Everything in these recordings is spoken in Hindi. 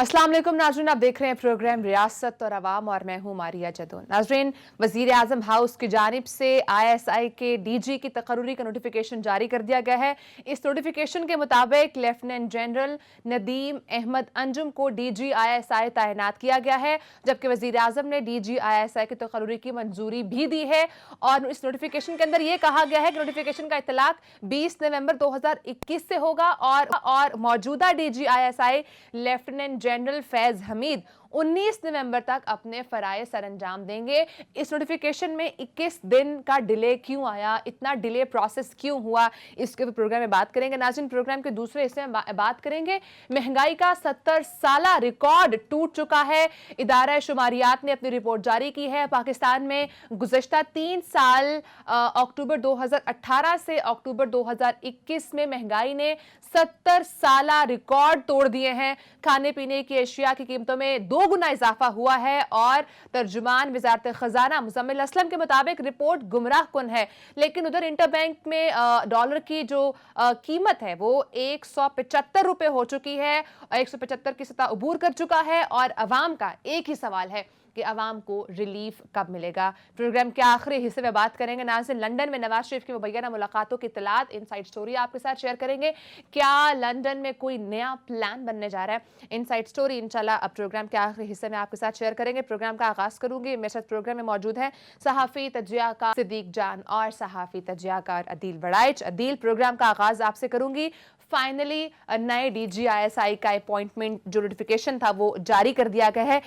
अस्सलाम वालेकुम नाज़रीन, आप देख रहे हैं प्रोग्राम रियासत और अवाम और मैं हूं मारिया जदोन। नाज़रीन, वज़ीर आज़म हाउस की जानिब से ISI के DG की तकर्री का नोटिफिकेशन जारी कर दिया गया है। इस नोटिफिकेशन के मुताबिक लेफ्टिनेंट जनरल नदीम अहमद अंजुम को DG ISI तैनात किया गया है, जबकि वज़ीर आज़म ने DG ISI की तकर्री की मंजूरी भी दी है। और इस नोटिफिकेशन के अंदर यह कहा गया है कि नोटिफिकेशन का इतलाक 20 नवंबर 2021 से होगा और मौजूदा DG ISI lieutenant general Faiz Hamid 19 नवंबर तक अपने फराए सरअंजाम देंगे। इस नोटिफिकेशन में 21 दिन का डिले क्यों आया, इतना डिले प्रोसेस क्यों हुआ, इसके प्रोग्राम में बात करेंगे। नाज़रीन, प्रोग्राम के दूसरे हिस्से में बात करेंगे महंगाई का 70 साला रिकॉर्ड टूट चुका है। इदारा शुमारियात ने अपनी रिपोर्ट जारी की है। पाकिस्तान में गुज़श्ता 3 साल अक्टूबर 2018 से अक्टूबर 2021 में महंगाई ने 70 साला रिकॉर्ड तोड़ दिए हैं। खाने पीने की अशिया की कीमतों में 2 गुना इजाफा हुआ है और तर्जुमान वजारत खजाना मुजम्मिल असलम के मुताबिक रिपोर्ट गुमराह कुन है। लेकिन उधर इंटरबैंक में डॉलर की जो कीमत है वो 175 रुपए हो चुकी है, 175 की सतह अबूर कर चुका है। और अवाम का एक ही सवाल है कि अवाम को रिलीफ कब मिलेगा। प्रोग्राम के आखिरी हिस्से में बात करेंगे नाज़रीन लंदन में नवाज शरीफ की मुबैना मुलाकातों की इत्तलात, इनसाइड स्टोरी आपके साथ शेयर करेंगे। क्या लंदन में कोई नया प्लान बनने जा रहा है? इनसाइड स्टोरी इंशाल्लाह अब प्रोग्राम के आखिरी हिस्से में आपके साथ शेयर करेंगे। प्रोग्राम का आगाज करूंगी, मेरे साथ प्रोग्राम में मौजूद है सहाफ़ी तजियाकार सिद्दीक जान और सहाफ़ी तजियाकार अदील बड़ाइच। अदील, प्रोग्राम का आगाज आपसे करूंगी। फाइनली नए DG ISI का अपॉइंटमेंट जो नोटिफिकेशन था वो जारी कर दिया गया है।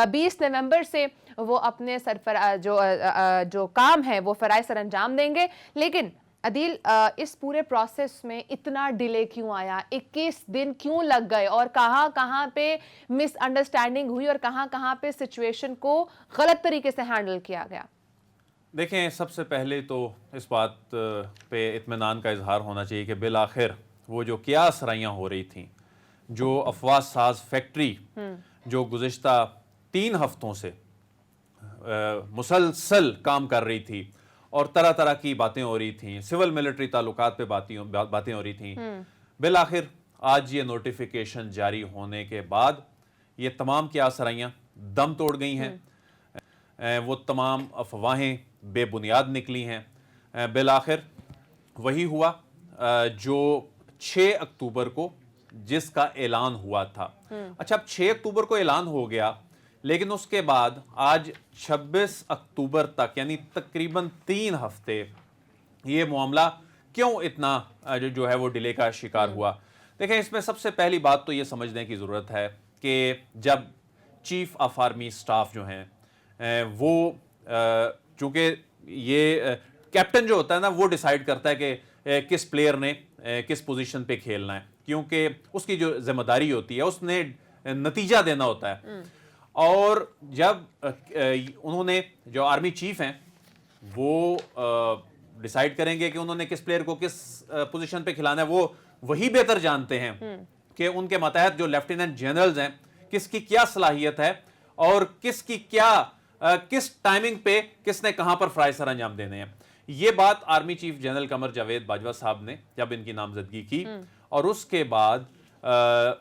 20 नवंबर से वो अपने जो काम है वो फराए सर अंजाम देंगे। लेकिन अदील, इस पूरे प्रोसेस में इतना डिले क्यों आया, 21 दिन क्यों लग गए और कहां कहां पे मिसअंडरस्टैंडिंग हुई और कहां कहां पे सिचुएशन को गलत तरीके से हैंडल किया गया? देखें, सबसे पहले तो इस बात पे इत्मीनान का इजहार होना चाहिए कि बिल आखिर वो जो कियास सराइयाँ हो रही थी, जो अफवाह साज फैक्ट्री जो गुज़श्ता 3 हफ्तों से मुसलसल काम कर रही थी और तरह तरह की बातें हो रही थी, सिविल मिलिट्री ताल्लुकात पे बातें हो रही थी, बिल आखिर आज ये नोटिफिकेशन जारी होने के बाद ये तमाम कियास सराइयाँ दम तोड़ गई हैं। वो तमाम अफवाहें बेबुनियाद निकली हैं। बिल आखिर वही हुआ जो 6 अक्टूबर को जिसका ऐलान हुआ था। अच्छा, अब 6 अक्टूबर को ऐलान हो गया, लेकिन उसके बाद आज 26 अक्टूबर तक यानी तकरीबन 3 हफ्ते ये मामला क्यों इतना जो है वो डिले का शिकार हुआ। देखें, इसमें सबसे पहली बात तो ये समझने की ज़रूरत है कि जब चीफ ऑफ आर्मी स्टाफ जो हैं वो चूँकि ये कैप्टन जो होता है ना वो डिसाइड करता है कि किस प्लेयर ने किस पोजीशन पे खेलना है, क्योंकि उसकी जो जिम्मेदारी होती है उसने नतीजा देना होता है। और जब उन्होंने जो आर्मी चीफ हैं वो डिसाइड करेंगे कि उन्होंने किस प्लेयर को किस पोजीशन पे खिलाना है, वो वही बेहतर जानते हैं कि उनके मतहत जो लेफ्टिनेंट जनरल्स हैं किसकी क्या सलाहियत है और किसकी क्या किस टाइमिंग पे किसने कहां पर फ्राई सर अंजाम देने हैं। ये बात army chief general Qamar Javed Bajwa साहब ने जब इनकी नामजदगी की और उसके बाद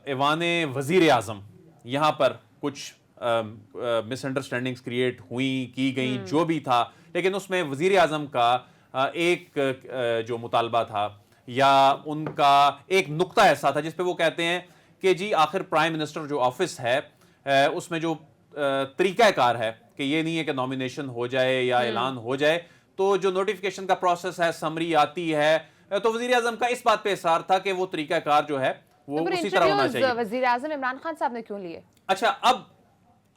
ऐवान वजीर आजम यहां पर कुछ मिसअंडरस्टैंडिंग्स क्रिएट हुई की गई जो भी था, लेकिन उसमें वजीर आजम का एक जो मुतालबा था या उनका एक नुक्ता ऐसा था जिसपे वो कहते हैं कि जी आखिर प्राइम मिनिस्टर जो ऑफिस है उसमें जो तरीकाकार है कि ये नहीं है कि नॉमिनेशन हो जाए या ऐलान हो जाए, तो जो नोटिफिकेशन का प्रोसेस है, समरी आती है, तो वजीर आजम का इस बात पे इसार था कि वो तरीकाकार जो है वो उसी तरह होना चाहिए। वजीर आजम इमरान खान साहब ने क्यों लिए? अच्छा,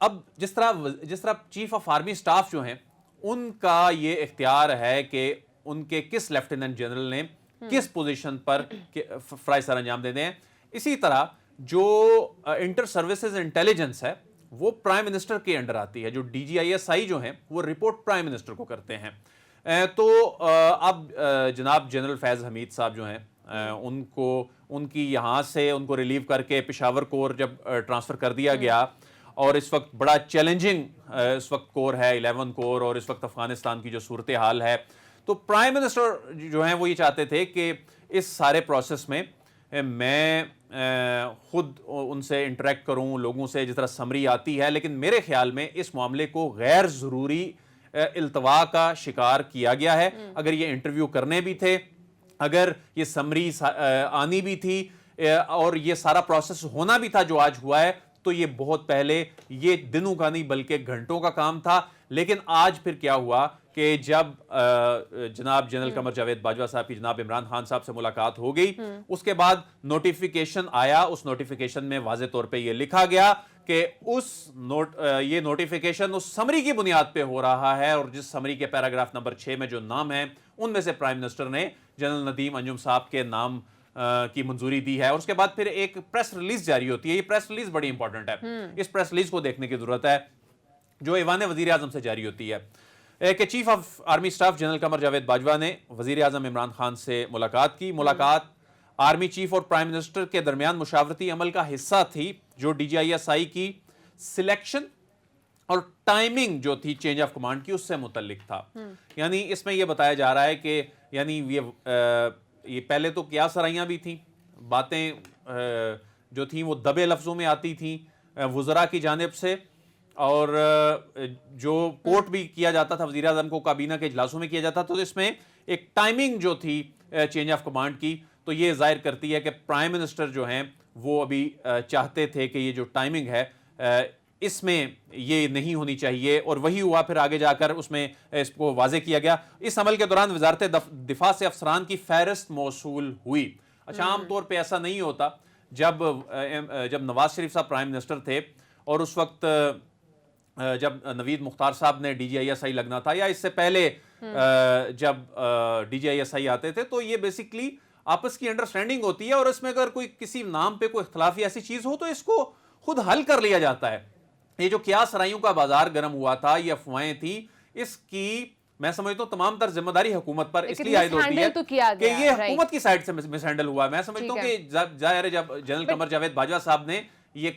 अब जिस तरह चीफ ऑफ आर्मी स्टाफ जो हैं उनका ये इख्तियार है कि उनके किस लेफ्टिनेंट जनरल ने किस पोजीशन पर फ्राई सर अंजाम देने हैं। इसी तरह जो इंटर सर्विसेज इंटेलिजेंस है वो प्राइम मिनिस्टर के अंडर आती है। जो DGISI जो हैं वो रिपोर्ट प्राइम मिनिस्टर को करते हैं। तो अब जनाब जनरल फैज हमीद साहब जो हैं उनको उनकी यहाँ से उनको रिलीव करके पेशावर कोर जब ट्रांसफ़र कर दिया गया और इस वक्त बड़ा चैलेंजिंग इस वक्त कोर है 11 कोर और इस वक्त अफगानिस्तान की जो सूरत हाल है, तो प्राइम मिनिस्टर जो हैं वो ये चाहते थे कि इस सारे प्रोसेस में मैं खुद उनसे इंटरेक्ट करूं लोगों से जिस तरह समरी आती है, लेकिन मेरे ख्याल में इस मामले को गैर ज़रूरी इल्तवा का शिकार किया गया है। अगर ये इंटरव्यू करने भी थे, अगर ये समरी आनी भी थी और ये सारा प्रोसेस होना भी था जो आज हुआ है, तो ये बहुत पहले, ये दिनों का नहीं बल्कि घंटों का काम था। लेकिन आज फिर क्या हुआ कि जब जनाब जनरल कमर जावेद बाजवा साहब की जनाब इमरान खान साहब से मुलाकात हो गई, उसके बाद नोटिफिकेशन आया। उस नोटिफिकेशन में वाज़े तौर पे ये लिखा गया कि ये नोटिफिकेशन उस समरी की बुनियाद पे हो रहा है, और जिस समरी के पैराग्राफ नंबर 6 में जो नाम है उनमें से प्राइम मिनिस्टर ने जनरल नदीम अंजुम साहब के नाम की मंजूरी दी है। और उसके बाद फिर एक प्रेस रिलीज जारी होती है। ये प्रेस रिलीज बड़ी इंपॉर्टेंट है, इस प्रेस रिलीज को देखने की जरूरत है, जो ईवान वजीर आजम से जारी होती है कि chief of army staff general Qamar Javed Bajwa ने वजीर आजम इमरान खान से मुलाकात की। मुलाकात आर्मी चीफ और प्राइम मिनिस्टर के दरमियान मुशावरती अमल का हिस्सा थी, जो DGISI की सिलेक्शन और टाइमिंग जो थी चेंज ऑफ कमांड की, उससे मुतल्लिक था। यानी इसमें यह बताया जा रहा है कि यानी ये पहले तो क्या सराइयां भी थी, बातें जो थी वो दबे लफ्जों में आती थी वज़रा की जानिब से, और जो कोर्ट भी किया जाता था वज़ीर आज़म को काबीना के इजलासों में किया जाता था। तो इसमें एक टाइमिंग जो थी चेंज ऑफ कमांड की, तो ये जाहिर करती है कि प्राइम मिनिस्टर जो हैं वो अभी चाहते थे कि ये जो टाइमिंग है इसमें ये नहीं होनी चाहिए, और वही हुआ। फिर आगे जाकर उसमें इसको वाजे किया गया। इस अमल के दौरान वजारत दिफा से अफसरान की फहरिस्त मौसूल हुई। अच्छा, आमतौर पर ऐसा नहीं होता। जब नवाज शरीफ साहब प्राइम मिनिस्टर थे और उस वक्त जब नवीद मुख्तार साहब ने DGISI लगना था, या इससे पहले जब DGISI आते थे, तो ये बेसिकली आपस की अंडरस्टैंडिंग होती है, और इसमें अगर कोई किसी नाम पे कोई इख्तलाफ या ऐसी चीज हो तो इसको खुद हल कर लिया जाता है। ये जो क्या सराइयों का बाजार गर्म हुआ था, ये अफवाहें थी, इसकी मैं समझता हूँ तमाम तर जिम्मेदारी हुकूमत पर इसलिए आयद होती है कि ये हुकूमत की साइड से मिसहैंडल हुआ। मैं समझता हूँ कि जाहिर है जब जनरल कमर जावेद बाजवा साहब ने ये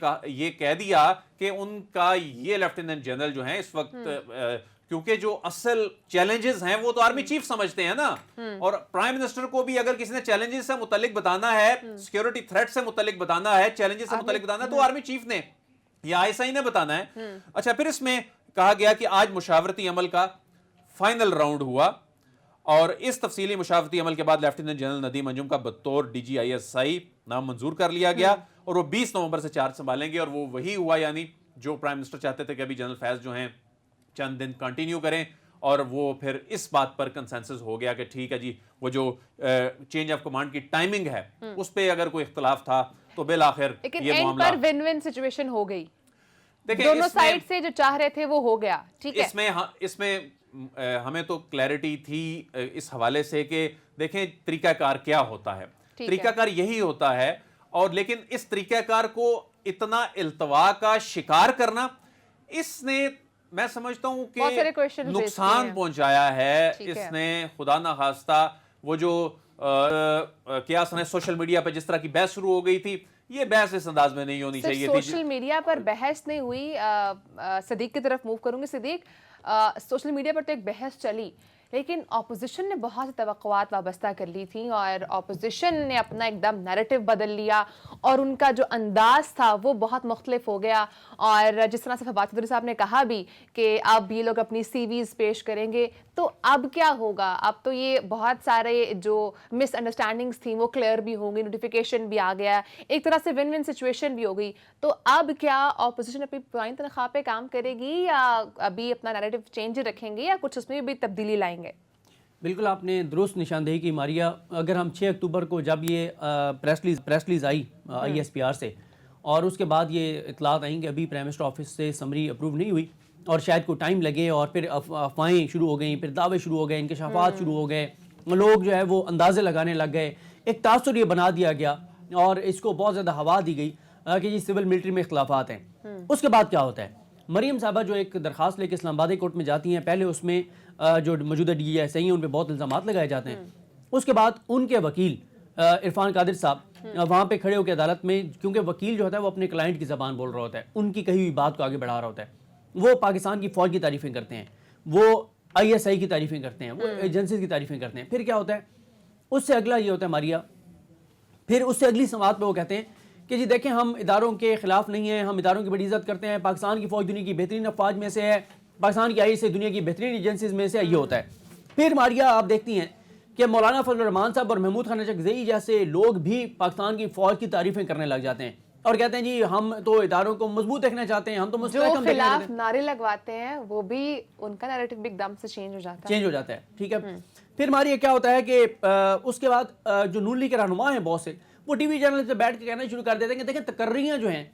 कह दिया कि उनका ये लेफ्टिनेंट जनरल जो है इस वक्त, क्योंकि जो असल चैलेंजेस हैं वो तो आर्मी चीफ समझते हैं ना, और प्राइम मिनिस्टर को भी अगर किसी ने चैलेंजेस से मुतालिक बताना है, सिक्योरिटी थ्रेट से मुतालिक बताना है, चैलेंजेस से मुतालिक बताना है, तो आर्मी चीफ ने या ISI ने बताना है। अच्छा, फिर इसमें कहा गया कि आज मुशावरती अमल का फाइनल राउंड हुआ, और इस तफसीली मुशावरती अमल के बाद लेफ्टिनेंट जनरल नदीम अंजुम का बतौर DGISI नाम मंजूर कर लिया गया, और वो 20 नवंबर से चार्ज संभालेंगे। और वो वही हुआ, यानी जो प्राइम मिनिस्टर चाहते थे कि अभी जनरल फैज जो हैं चंद दिन कंटिन्यू करें, और वो फिर इस बात पर कंसेंसस हो गया कि ठीक है जी, वो जो चेंज ऑफ कमांड की टाइमिंग है उस पर अगर कोई इख्तलाफ था तो बिल आखिर ये मामला विन विन सिचुएशन हो गई। दोनों साइड से जो चाह रहे थे वो हो गया। ठीक है, इसमें हमें तो क्लैरिटी थी इस हवाले से कि देखें तरीकाकार क्या होता है। तरीकाकार यही होता है, और लेकिन इस तरीकाकार को इतना इल्तवा का शिकार करना, इसने मैं समझता हूं कि नुकसान पहुंचाया है। इसने खुदा ना खास्ता वो जो क्या सने सोशल मीडिया पे जिस तरह की बहस शुरू हो गई थी, ये बहस इस अंदाज में नहीं होनी चाहिए थी। सोशल मीडिया पर बहस नहीं हुई। सदीक की तरफ मूव करूंगी। सदीक, सोशल मीडिया पर तो एक बहस चली, लेकिन ऑपोजिशन ने बहुत सी तवक्कुआत वाबस्ता कर ली थी, और ऑपोजिशन ने अपना एकदम नैरेटिव बदल लिया, और उनका जो अंदाज था वो बहुत मुख्तलिफ हो गया। और जिस तरह से फवाद चौधरी साहब ने कहा भी कि अब ये लोग अपनी CVs पेश करेंगे, तो अब क्या होगा? अब तो ये बहुत सारे जो मिसअंडरस्टैंडिंग्स थी वो क्लियर भी होंगी, नोटिफिकेशन भी आ गया, एक तरह से विन विन सिचुएशन भी हो गई। तो अब क्या ऑपोजिशन अपनी पुरानी तनख्वाह पे काम करेगी, या अभी अपना नैरेटिव चेंज रखेंगे, या कुछ उसमें भी तब्दीली लाएंगे? बिल्कुल आपने दुरुस्त निशानदेही की मारिया। अगर हम 6 अक्टूबर को जब ये प्रेस रिलीज आई ISPR से, और उसके बाद ये इतलात आई कि अभी प्राइम मिनिस्टर ऑफिस से समरी अप्रूव नहीं हुई और शायद कोई टाइम लगे, और फिर अफवाहें शुरू हो गई, फिर दावे शुरू हो गए, इंकशाफात शुरू हो गए, लोग जो है वो अंदाजे लगाने लग गए, एक तासुर ये बना दिया गया और इसको बहुत ज़्यादा हवा दी गई कि ये सिविल मिलिट्री में इख्तलाफात हैं। उसके बाद क्या होता है? मरीम साहबा जो एक दरख्वास्त लेकर इस्लामाबाद कोर्ट में जाती हैं, पहले उसमें जो मौजूदा DGISI हैं उन पर बहुत इल्ज़ामात लगाए जाते हैं। उसके बाद उनके वकील इरफान कादिर साहब वहाँ पे खड़े होकर अदालत में, क्योंकि वकील जो होता है वो अपने क्लाइंट की ज़बान बोल रहा होता है, उनकी कही हुई बात को आगे बढ़ा रहा होता है, वो पाकिस्तान की फ़ौज की तारीफ़ें करते हैं, वो ISI की तारीफ़ें करते हैं, वो एजेंसीज की तारीफ़ें करते हैं। फिर क्या होता है? उससे अगला ये होता है मारिया, फिर उससे अगली समात पे वो कहते हैं कि जी देखें हम इदारों के खिलाफ नहीं हैं, हम इदारों की बड़ी इज्जत करते हैं, पाकिस्तान की फ़ौज दुनिया की बेहतरीन अफवाज में से है, पाकिस्तान की ISI दुनिया की बेहतरीन एजेंसीज में से ये होता है। फिर मारिया आप देखती हैं कि मौलाना फजल रहमान साहब और महमूद खान अचकज़ई जैसे लोग भी पाकिस्तान की फ़ौज की तारीफ़ें करने लग जाते हैं और कहते हैं जी हम तो इदारों को मजबूत देखना चाहते हैं, हम तो जो मुस्तहकम देखना चाहते खिलाफ नारे लगवाते हैं वो भी उनका नैरेटिव भी एकदम से चेंज हो जाता है। चेंज हो जाता है। ठीक है, फिर मारिया क्या होता है कि उसके बाद जो नून लीग के रहनुमा हैं बहुत से, वो टीवी चैनल पे बैठ के कहना शुरू कर देते हैं कि देखें तकर्रियां जो हैं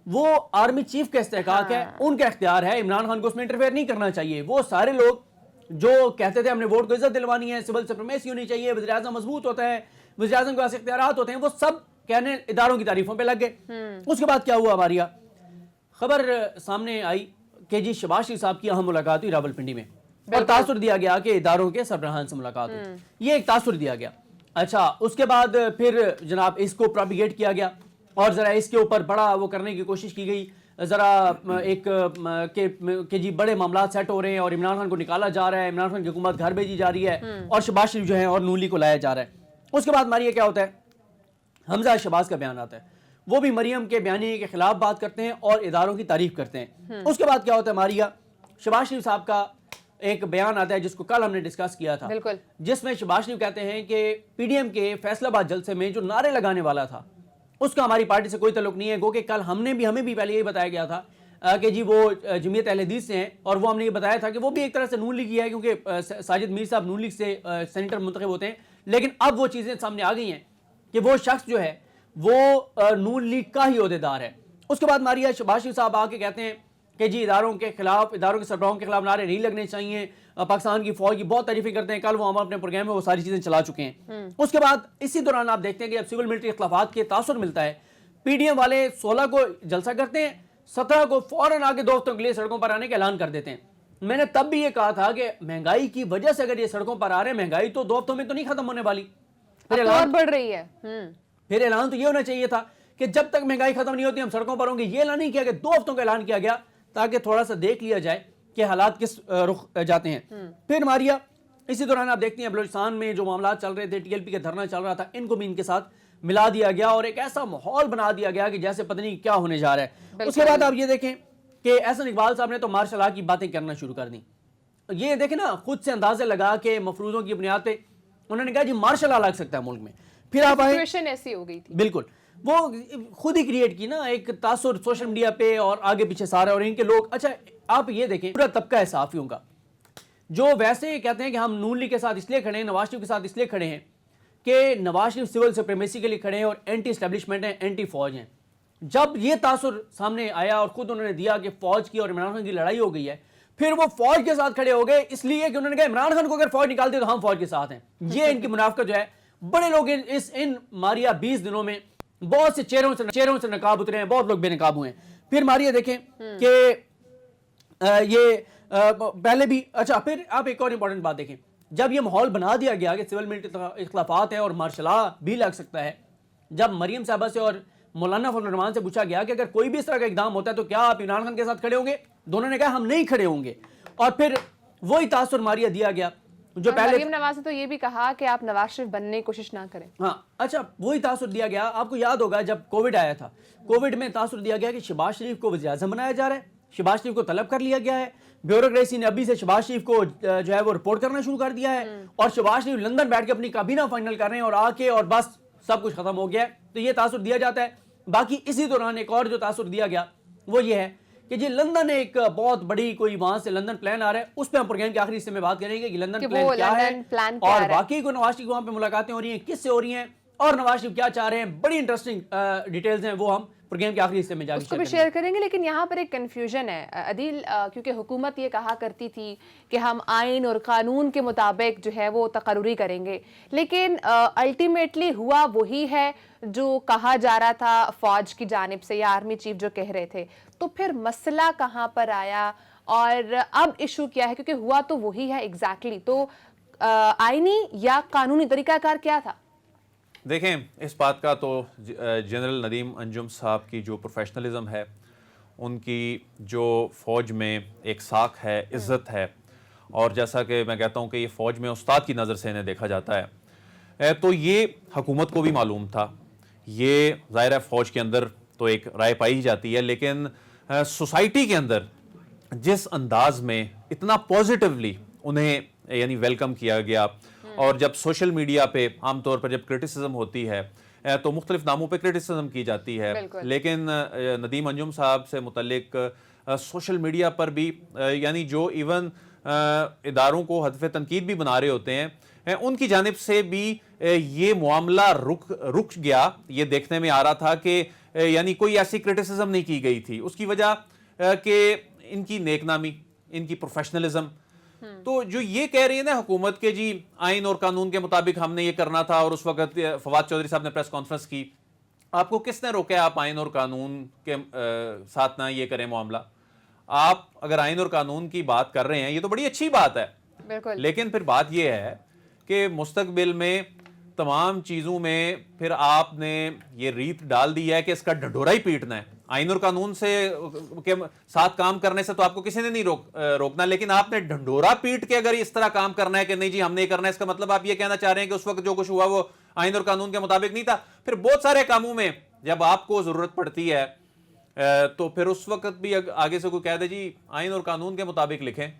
वो आर्मी चीफ का इस्तेहकाक है, उनका इख्तियार है, इमरान खान को उसमें इंटरफेयर नहीं करना चाहिए। वो सारे लोग जो कहते थे हमने वोट को इज्जत दिलवानी है, सिविल सुप्रीमेसी होनी चाहिए, वज़ीर आज़म मजबूत होता है, वज़ीर आज़म के पास इख्तियारात होते हैं, वो सब कहने इदारों की तारीफों पे लग गए। उसके बाद क्या हुआ मारिया, खबर सामने आई कि जी शहबाज शरीफ साहब की अहम मुलाकात हुई रावलपिंडी में और तासुर दिया गया कि इदारों के सरबराहान से मुलाकात हुई, ये एक तासुर दिया गया। अच्छा, उसके बाद फिर जनाब इसको प्रोपिगेट किया गया और ज़रा इसके ऊपर बड़ा वो करने की कोशिश की गई, ज़रा एक के जी बड़े मामला सेट हो रहे हैं और इमरान खान को निकाला जा रहा है, इमरान खान की हुकूमत घर भेजी जा रही है और शहबाज शरीफ जो है और नून लीग को लाया जा रहा है। उसके बाद मारिया क्या होता है, हमजा शहबाज का बयान आता है, वो भी मरियम के बयानी के खिलाफ बात करते हैं और इदारों की तारीफ करते हैं। उसके बाद क्या होता है मारिया, शहबाज शरीफ साहब का एक बयान आता है जिसको कल हमने डिस्कस किया था, जिसमें शहबाज शरीफ कहते हैं कि PDM के फैसलाबाद जलसे में जो नारे लगाने वाला था उसका हमारी पार्टी से कोई ताल्लुक नहीं है। गो कि कल हमें भी पहले यही बताया गया था कि जी वो जमीयत अहले हदीस से हैं और वो हमने ये बताया था कि वो भी एक तरह से नून लीग ही है क्योंकि साजिद मीर साहब नून लीग से सेनेटर मुंतखब होते हैं। लेकिन अब वो चीज़ें सामने आ गई हैं कि वो शख्स जो है वो नून लीग का ही ओहदेदार है। उसके बाद मारिया शहबाज शरीफ साहब आके कहते हैं कि जी इदारों के खिलाफ, इदारों के सरबराहों के खिलाफ नारे नहीं लगने चाहिए, पाकिस्तान की फौज की बहुत तारीफें करते हैं, कल वो हम अपने प्रोग्राम में वो सारी चीजें चला चुके हैं। उसके बाद इसी दौरान आप देखते हैं कि अब सिविल मिलिट्री इख्तिलाफात के तासुर मिलता है, PDM वाले 16 को जलसा करते हैं, 17 को फौरन आगे 2 हफ्तों के लिए सड़कों पर आने का ऐलान कर देते हैं। मैंने तब भी ये कहा था कि महंगाई की वजह से अगर ये सड़कों पर आ रहे हैं, महंगाई तो 2 हफ्तों में तो नहीं खत्म होने वाली, फिर ऐलान बढ़ रही है। फिर ऐलान तो ये होना चाहिए था कि जब तक महंगाई खत्म नहीं होती हम सड़कों पर होंगे। ये ऐलान नहीं किया गया, 2 हफ्तों का ऐलान किया गया ताकि थोड़ा सा देख लिया जाए कि हालात किस रुख जाते हैं। फिर मारिया इसी दौरान आप देखती हैं बलूचिस्तान में जो मामला चल रहे थे, TLP का धरना चल रहा था, इनको भी इनके साथ मिला दिया गया और एक ऐसा माहौल बना दिया गया कि जैसे पता नहीं क्या होने जा रहा है। उसके बाद आप ये देखें कि एहसन इकबाल साहब ने तो मार्शल लॉ की बातें करना शुरू कर दी। ये देखें ना, खुद से अंदाजे लगा के मफरूजों की बुनियाद पे उन्होंने कहा जी मार्शल लॉ लग सकता है मुल्क में। फिर आप आए, ऐसी हो गई थी, बिल्कुल वो खुद ही क्रिएट की ना एक तासुर सोशल मीडिया पे और आगे पीछे सारे और इनके लोग। अच्छा आप ये देखें पूरा तबका है सहाफियों का जो वैसे कहते हैं कि हम नून लीग के साथ इसलिए खड़े हैं, नवाज शरीफ के साथ इसलिए खड़े हैं कि नवाज शरीफ सिविल सुप्रीमेसी के लिए खड़े हैं और एंटी एस्टेब्लिशमेंट हैं, एंटी फौज हैं। जब ये तासुर सामने आया और खुद उन्होंने दिया कि फौज की और इमरान खान की लड़ाई हो गई है, फिर वो फौज के साथ खड़े हो गए इसलिए कि उन्होंने कहा इमरान खान को अगर फौज निकालते तो हम फौज के साथ हैं। ये इनकी मुनाफिकत जो है, बड़े लोग इन मारिया 20 दिनों में बहुत से चेहरों से नकाब उतरे हैं, बहुत लोग बेनकाब हुए हैं। फिर मारिया देखें कि ये पहले भी, अच्छा फिर आप एक और इंपॉर्टेंट बात देखें, जब ये माहौल बना दिया गया कि सिविल मिलिट्री इख्तिलाफात है और मार्शल लॉ भी लग सकता है, जब मरियम साहबा से और मौलाना फजल रहमान से पूछा गया कि अगर कोई भी इस तरह का इकदाम होता है तो क्या आप इमरान खान के साथ खड़े होंगे, दोनों ने कहा हम नहीं खड़े होंगे। और फिर वही तासुर मारिया दिया गया जो पहले मरियम नवाज ने तो ये भी कहा कि आप नवाज शरीफ बनने की कोशिश ना करें। हाँ, अच्छा वही तासुर दिया गया। आपको याद होगा जब कोविड आया था, कोविड में तासुर दिया गया कि शहबाज शरीफ को वज़ीर आज़म बनाया जा रहा है, शहबाज शरीफ को तलब कर लिया गया है, ब्यूरोक्रेसी ने अभी से शहबाज शरीफ को जो है वो रिपोर्ट करना शुरू कर दिया है और शहबाज शरीफ लंदन बैठ के अपनी काबीना फाइनल कर रहे हैं और आके और बस सब कुछ खत्म हो गया है। तो ये तासुर दिया जाता है। बाकी इसी दौरान एक और जो तासुर दिया गया वो ये है कि जी लंदन एक बहुत बड़ी कोई वहां से लंदन प्लान आ रहा है, उस पर हम प्रोग्राम के आखिरी हिस्से में बात करेंगे कि लंदन प्लान क्या है और वाकई को नवाज शरीफ वहां पे मुलाकातें हो रही हैं, किससे हो रही हैं और नवाज शरीफ क्या चाह रहे हैं। बड़ी इंटरेस्टिंग डिटेल्स हैं, वो हम प्रोग्राम के आखिरी हिस्से में जाकर उसको भी शेयर करेंगे। लेकिन यहाँ पर एक कंफ्यूजन है अदील, क्योंकि हुकूमत ये कहा करती थी कि हम आइन और कानून के मुताबिक जो है वो तकर्री करेंगे, लेकिन अल्टीमेटली हुआ वही है जो कहा जा रहा था फौज की जानिब से या आर्मी चीफ जो कह रहे थे। तो फिर मसला कहाँ पर आया और अब इशू क्या है, क्योंकि हुआ तो वही है एग्जैक्टली। तो आईनी या कानूनी तरीकाकार क्या था? देखें, इस बात का तो जनरल नदीम अंजुम साहब की जो प्रोफेशनलिज्म है, उनकी जो फ़ौज में एक साख है, इज़्ज़त है, और जैसा कि मैं कहता हूँ कि ये फ़ौज में उस्ताद की नज़र से इन्हें देखा जाता है, तो ये हुकूमत को भी मालूम था, ये ज़ाहिर है फ़ौज के अंदर तो एक राय पाई ही जाती है, लेकिन सोसाइटी के अंदर जिस अंदाज में इतना पॉजिटिवली उन्हें यानी वेलकम किया गया, और जब सोशल मीडिया पे आमतौर पर जब क्रिटिसिज्म होती है तो मुख्तलिफ नामों पे क्रिटिसिज्म की जाती है, लेकिन नदीम अंजुम साहब से मुतल्लिक सोशल मीडिया पर भी यानी जो इवन इदारों को हदफ तनकीद भी बना रहे होते हैं, उनकी जानिब से भी ये मामला रुक गया। ये देखने में आ रहा था कि यानी कोई ऐसी क्रिटिसिज्म नहीं की गई थी, उसकी वजह कि इनकी नेकनामी, इनकी प्रोफेशनलिज्म। तो जो ये कह रही है ना हुकूमत के जी आइन और कानून के मुताबिक हमने ये करना था, और उस वक्त फवाद चौधरी साहब ने प्रेस कॉन्फ्रेंस की, आपको किसने रोका आप आइन और कानून के साथ ना ये करें मामला? आप अगर आइन और कानून की बात कर रहे हैं, ये तो बड़ी अच्छी बात है, बिल्कुल, लेकिन फिर बात ये है कि मुस्तकबिल में तमाम चीज़ों में फिर आपने ये रीत डाल दी है कि इसका ढंढोरा ही पीटना है। आइन और कानून से के साथ काम करने से तो आपको किसी ने नहीं रोकना, लेकिन आपने ढंढोरा पीट के अगर इस तरह काम करना है कि नहीं जी हमने ये करना है, इसका मतलब आप ये कहना चाह रहे हैं कि उस वक्त जो कुछ हुआ वो आइन और कानून के मुताबिक नहीं था। फिर बहुत सारे कामों में जब आपको जरूरत पड़ती है तो फिर उस वक्त भी आगे से कोई कह दे जी आइन और कानून के मुताबिक लिखें,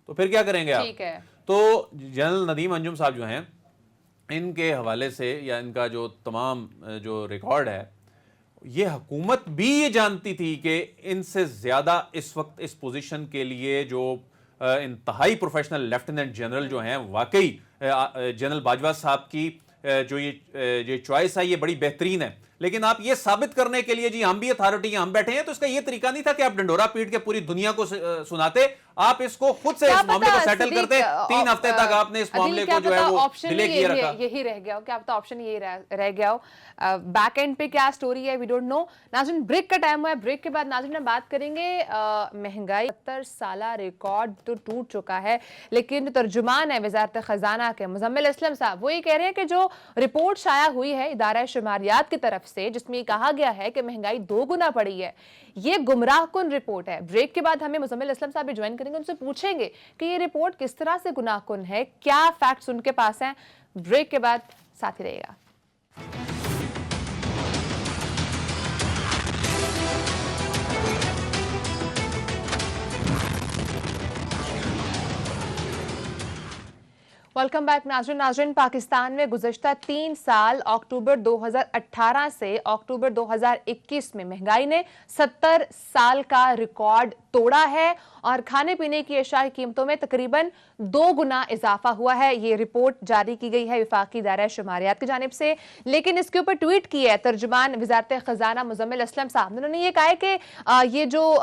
तो फिर क्या करेंगे आप? ठीक है। तो जनरल नदीम अंजुम साहब जो हैं, इनके हवाले से या इनका जो तमाम जो रिकॉर्ड है, ये हुकूमत भी ये जानती थी कि इनसे ज्यादा इस वक्त इस पोजीशन के लिए जो इंतहाई प्रोफेशनल लेफ्टिनेंट जनरल जो हैं, वाकई जनरल बाजवा साहब की जो ये चॉइस है ये बड़ी बेहतरीन है, लेकिन आप ये साबित करने के लिए जी हम भी अथॉरिटी हम बैठे हैं, तो इसका ये तरीका नहीं था कि आप डंडोरा पीट के पूरी दुनिया को सुनाते, आप इसको खुद से इस मामले को सेटल करते। 3 हफ्ते तक आपने इस मामले को जो है वो डिले किए रखा। यही रह गया हो, क्या पता ऑप्शन यही रह गया हो। बैक एंड पे क्या स्टोरी है वी डोंट नो। नाज़रीन ब्रेक का टाइम हुआ है, ब्रेक के बाद नाज़रीन हम बात करेंगे महंगाई 70 साला रिकॉर्ड तो टूट चुका है, लेकिन जो तर्जुमान है वजारत खजाना के मुजम्मिल असलम साहब, वो ये कह रहे हैं कि जो रिपोर्ट शाया हुई है इदारा शुमारियात की तरफ से, जिसमें कहा गया है कि महंगाई 2 गुना बढ़ी है, ये गुमराहकुन रिपोर्ट है। ब्रेक के बाद हमें मुजम्मिल असलम साहब भी ज्वाइन करेंगे, उनसे पूछेंगे कि ये रिपोर्ट किस तरह से गुनाहकुन है, क्या फैक्ट्स उनके पास हैं। ब्रेक के बाद साथ ही रहेगा। वेलकम बैक नाज़रीन, पाकिस्तान में गुज़श्ता 3 साल अक्टूबर 2018 से अक्टूबर 2021 में महंगाई ने 70 साल का रिकॉर्ड तोड़ा है और खाने पीने की अशिया की कीमतों में तकरीबन 2 गुना इजाफा हुआ है। ये रिपोर्ट जारी की गई है विफाकी दायरा शुमारियात की जानिब से, लेकिन इसके ऊपर ट्वीट की है तर्जुमान वजारत खजाना मुजम्मिल असलम साहब। उन्होंने ये कहा है कि ये जो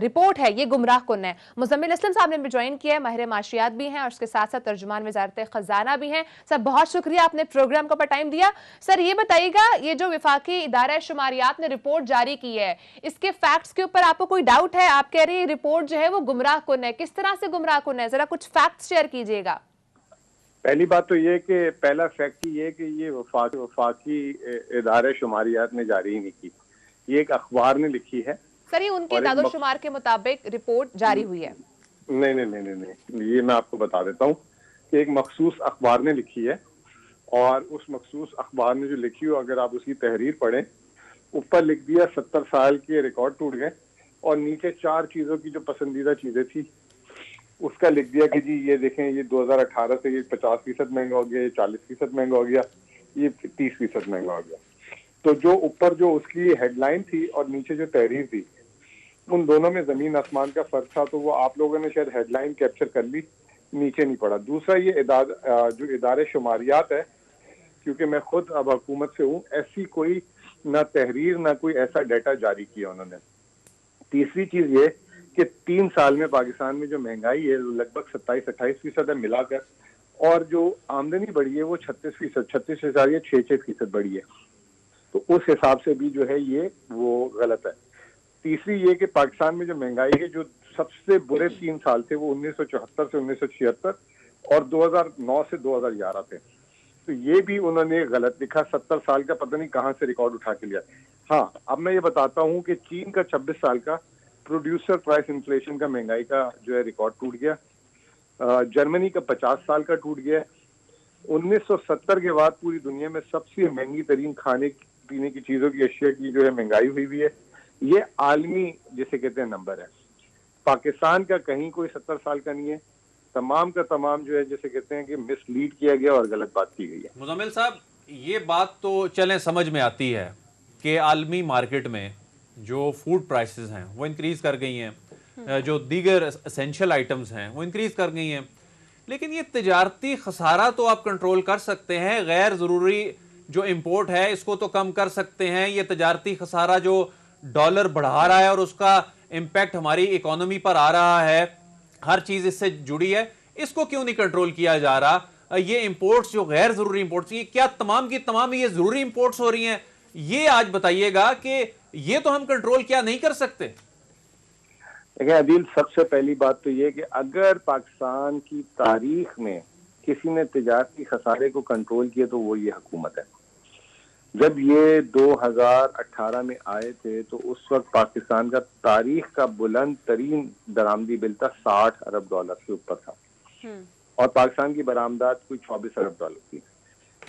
रिपोर्ट है ये गुमराहकुन है। मुजम्मिल असलम साहब ने भी ज्वाइन किया है, माहिर माशियात भी हैं और उसके साथ साथ तर्जुमान वजारत खजाना भी हैं। सर बहुत शुक्रिया, आपने प्रोग्राम का टाइम दिया। सर ये बताइएगा, ये जो विफाकी इदारा शुमारियात ने रिपोर्ट जारी की है, इसके फैक्ट्स के ऊपर आपको कोई डाउट है? आप कह रही है रिपोर्ट जो है वो गुमराहकुन है, किस तरह से गुमराहकुन है, जरा कुछ फैक्ट्स शेयर कीजिएगा। पहली बात तो ये कि पहला फैक्ट ये कि ये वफाकी इदारे शुमारियात ने जारी नहीं की, ये एक अखबार ने लिखी है। सर ये उनके दादोशुमार के मुताबिक रिपोर्ट जारी हुई है? नहीं नहीं नहीं नहीं, ये मैं आपको बता देता हूँ कि एक मखसूस अखबार ने लिखी है, और उस मखसूस अखबार ने जो लिखी हो, अगर आप उसकी तहरीर पढ़ें, ऊपर लिख दिया 70 साल के रिकॉर्ड टूट गए, और नीचे 4 चीजों की जो पसंदीदा चीजें थी उसका लिख दिया कि जी ये देखें, ये 2018 से ये 50% महंगा हो गया, ये 40% महंगा हो गया, ये 30% महंगा हो गया। तो जो ऊपर जो उसकी हेडलाइन थी और नीचे जो तहरीर थी, उन दोनों में जमीन आसमान का फर्क था। तो वो आप लोगों ने शायद हेडलाइन कैप्चर कर ली, नीचे नहीं पड़ा। दूसरा, ये जो इदारे शुमारियात है, क्योंकि मैं खुद अब हुकूमत से हूँ, ऐसी कोई ना तहरीर ना कोई ऐसा डाटा जारी किया उन्होंने। तीसरी चीज ये कि 3 साल में पाकिस्तान में जो महंगाई है लगभग 27-28% है मिलाकर, और जो आमदनी बढ़ी है वो 36% बढ़ी है। तो उस हिसाब से भी जो है ये वो गलत है। तीसरी ये कि पाकिस्तान में जो महंगाई है, जो सबसे बुरे 3 साल थे वो 1974 से 1976 और 2009 से 2011 थे। तो ये भी उन्होंने गलत लिखा। 70 साल का पता नहीं कहाँ से रिकॉर्ड उठा के लिया। हाँ, अब मैं ये बताता हूँ कि चीन का 26 साल का प्रोड्यूसर प्राइस इन्फ्लेशन का महंगाई का जो है रिकॉर्ड टूट गया। जर्मनी का 50 साल का टूट गया। 1970 के बाद पूरी दुनिया में सबसे महंगी तरीन खाने पीने की चीजों की अशिया की जो है महंगाई हुई है, ये आलमी जिसे कहते हैं नंबर है। पाकिस्तान का कहीं कोई 70 साल का नहीं है, तमाम का तमाम जो है जैसे कहते हैं कि मिसलीड किया गया और गलत बात की गई है। मुजम्मिल साहब, ये बात तो चलें समझ में आती है कि आलमी मार्केट में जो फूड प्राइसेस हैं वो इंक्रीज कर गई हैं, जो दीगर एसेंशियल आइटम्स हैं वो इंक्रीज कर गई हैं, लेकिन ये तिजारती खसारा तो आप कंट्रोल कर सकते हैं, गैर ज़रूरी जो इंपोर्ट है इसको तो कम कर सकते हैं। ये तिजारती खसारा जो डॉलर बढ़ा रहा है और उसका इम्पैक्ट हमारी इकोनॉमी पर आ रहा है, हर चीज़ इससे जुड़ी है, इसको क्यों नहीं कंट्रोल किया जा रहा? ये इंपोर्ट्स जो गैर ज़रूरी इंपोर्ट्स, ये क्या तमाम की तमाम ये ज़रूरी इंपोर्ट्स हो रही हैं? ये आज बताइएगा कि ये तो हम कंट्रोल क्या नहीं कर सकते? देखिए अदील, सबसे पहली बात तो ये कि अगर पाकिस्तान की तारीख में किसी ने तिजारती खसारे को कंट्रोल किया तो वो ये हुकूमत है। जब ये 2018 में आए थे तो उस वक्त पाकिस्तान का तारीख का बुलंद तरीन दरामदी बिल था, $60 अरब से ऊपर था और पाकिस्तान की बरामदात कोई $24 अरब थी।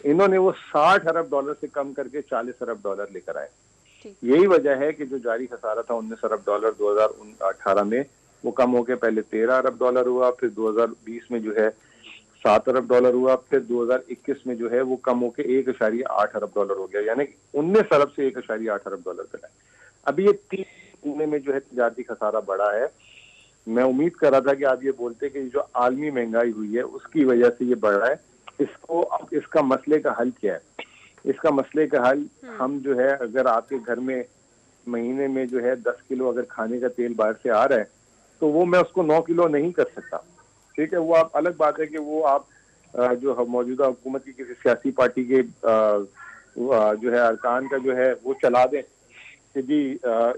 इन्होंने वो $60 अरब से कम करके $40 अरब लेकर आए। यही वजह है कि जो जारी खसारा था $19 अरब 2018 में, वो कम होकर पहले $13 अरब हुआ, फिर 2020 में जो है $7 अरब हुआ, फिर 2021 में जो है वो कम होकर $1.8 अरब हो गया, यानी 19 अरब से $1.8 तक है। अभी ये 3 महीने में जो है तिजारती खसारा बढ़ा है। मैं उम्मीद कर रहा था कि आप ये बोलते कि जो आलमी महंगाई हुई है उसकी वजह से ये बढ़ रहा है। इसको अब इसका मसले का हल क्या है? इसका मसले का हल हम जो है, अगर आपके घर में महीने में जो है 10 किलो अगर खाने का तेल बाहर से आ रहा है तो वो मैं उसको 9 किलो नहीं कर सकता। ठीक है, वो आप अलग बात है कि वो आप जो मौजूदा हुकूमत की किसी सियासी पार्टी के जो है अरकान का जो है वो चला दें कि जी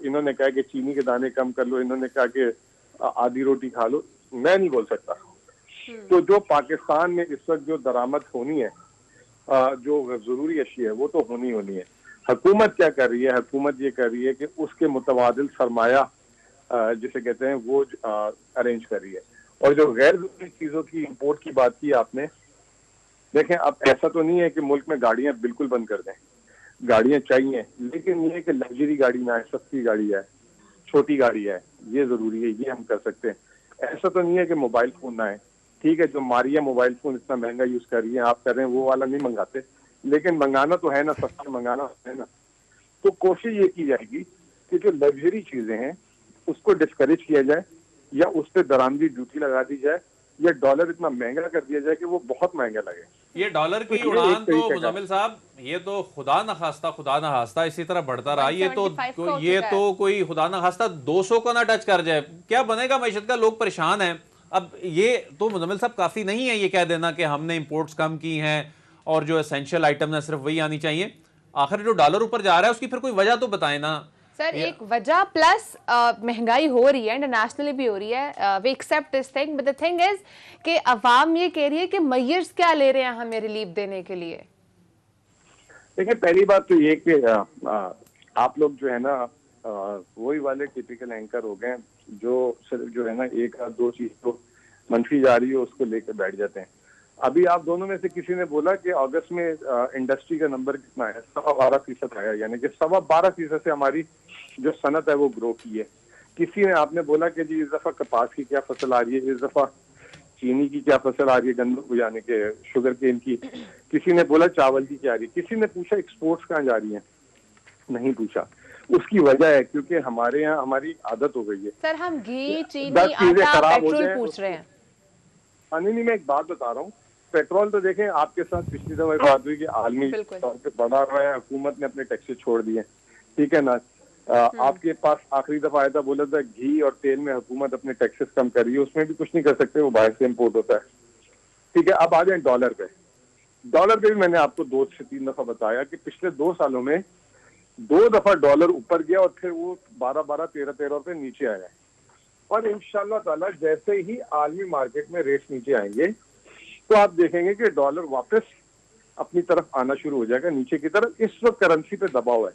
इन्होंने कहा कि चीनी के दाने कम कर लो, इन्होंने कहा कि आधी रोटी खा लो। मैं नहीं बोल सकता। तो जो पाकिस्तान में इस वक्त जो दरामद होनी है, जो जरूरी अशिया है, वो तो होनी है। हुकूमत क्या कर रही है? हुकूमत ये कर रही है कि उसके मुतबादिल सरमाया जिसे कहते हैं वो अरेंज कर रही है। और जो गैर जरूरी चीजों की इंपोर्ट की बात की आपने, देखें अब ऐसा तो नहीं है कि मुल्क में गाड़ियां बिल्कुल बंद कर दें, गाड़ियां चाहिए, लेकिन ये कि लग्जरी गाड़ी ना है, सस्ती गाड़ी है, छोटी गाड़ी है, ये जरूरी है, ये हम कर सकते हैं। ऐसा तो नहीं है कि मोबाइल फोन ना है। ठीक है, जो मारिया मोबाइल फोन इतना महंगा यूज कर रही है, आप कर रहे हैं, वो वाला नहीं मंगाते, लेकिन मंगाना तो है ना, सस्ता मंगाना है ना। तो कोशिश ये की जाएगी कि जो लग्जरी चीजें हैं उसको डिस्करेज किया जाए, या उस पर दरामदी ड्यूटी लगा दी जाए, या डॉलर इतना महंगा कर दिया जाए कि वो बहुत महंगा लगे। ये डॉलर की उड़ान तो मुजम्मिल साहब, ये तो खुदा न खास्ता इसी तरह बढ़ता रहा, ये तो कोई खुदा न खास्ता 200 को ना टच कर जाए, क्या बनेगा मैशत का? लोग परेशान हैं। अब ये तो मुजम्मिल साहब काफी नहीं है ये कह देना कि हमने इंपोर्ट्स कम की हैं और जो एसेंशियल आइटम है सिर्फ वही आनी चाहिए। आखिर जो डॉलर ऊपर जा रहा है उसकी फिर कोई वजह तो बताए ना सर। एक वजह प्लस महंगाई हो रही है, इंटरनेशनली भी हो रही है, we accept this thing, but the thing is कि अवाम ये कह रही है कि मयर्स क्या ले रहे हैं हमें रिलीफ देने के लिए। देखिए पहली बात तो ये कि आप लोग जो है ना वही वाले टिपिकल एंकर हो गए जो सिर्फ जो है ना एक या दो चीज तो मंफी जा रही है उसको लेकर बैठ जाते हैं। अभी आप दोनों में से किसी ने बोला कि अगस्त में इंडस्ट्री का नंबर कितना है? 12.25% आया, यानी कि 12.25% से हमारी जो सनत है वो ग्रो की है। किसी ने आपने बोला कि जी इस दफा कपास की क्या फसल आ रही है, इस दफा चीनी की क्या फसल आ रही है, गन्नू यानी कि शुगर केन की। किसी ने बोला चावल की क्या आ रही है। किसी ने पूछा एक्सपोर्ट्स कहाँ जा रही है, नहीं पूछा। उसकी वजह है क्योंकि हमारे यहाँ हमारी आदत हो गई है सर, हम घी, चीनी, आटा, पेट्रोल पूछ रहे हैं। नहीं, मैं एक बात बता रहा हूँ। पेट्रोल तो देखें, आपके साथ पिछली दफा बात हुई कि आलमी तौर पे बढ़ा रहा है, हुकूमत ने अपने टैक्सेस छोड़ दिए, ठीक है ना। आपके पास आखिरी दफा आया था, बोला था घी और तेल में हुकूमत अपने टैक्सेस कम कर रही है, उसमें भी कुछ नहीं कर सकते, वो बाहर से इम्पोर्ट होता है, ठीक है। अब आ जाए डॉलर पे। डॉलर पे भी मैंने आपको 2 से 3 दफा बताया कि पिछले 2 सालों में 2 दफा डॉलर ऊपर गया और फिर वो 12-12, 13-13 रुपए नीचे आया है। और इंशाल्लाह ताला जैसे ही आलमी मार्केट में रेट्स नीचे आएंगे तो आप देखेंगे कि डॉलर वापस अपनी तरफ आना शुरू हो जाएगा, नीचे की तरफ। इस वक्त करेंसी पे दबाव है,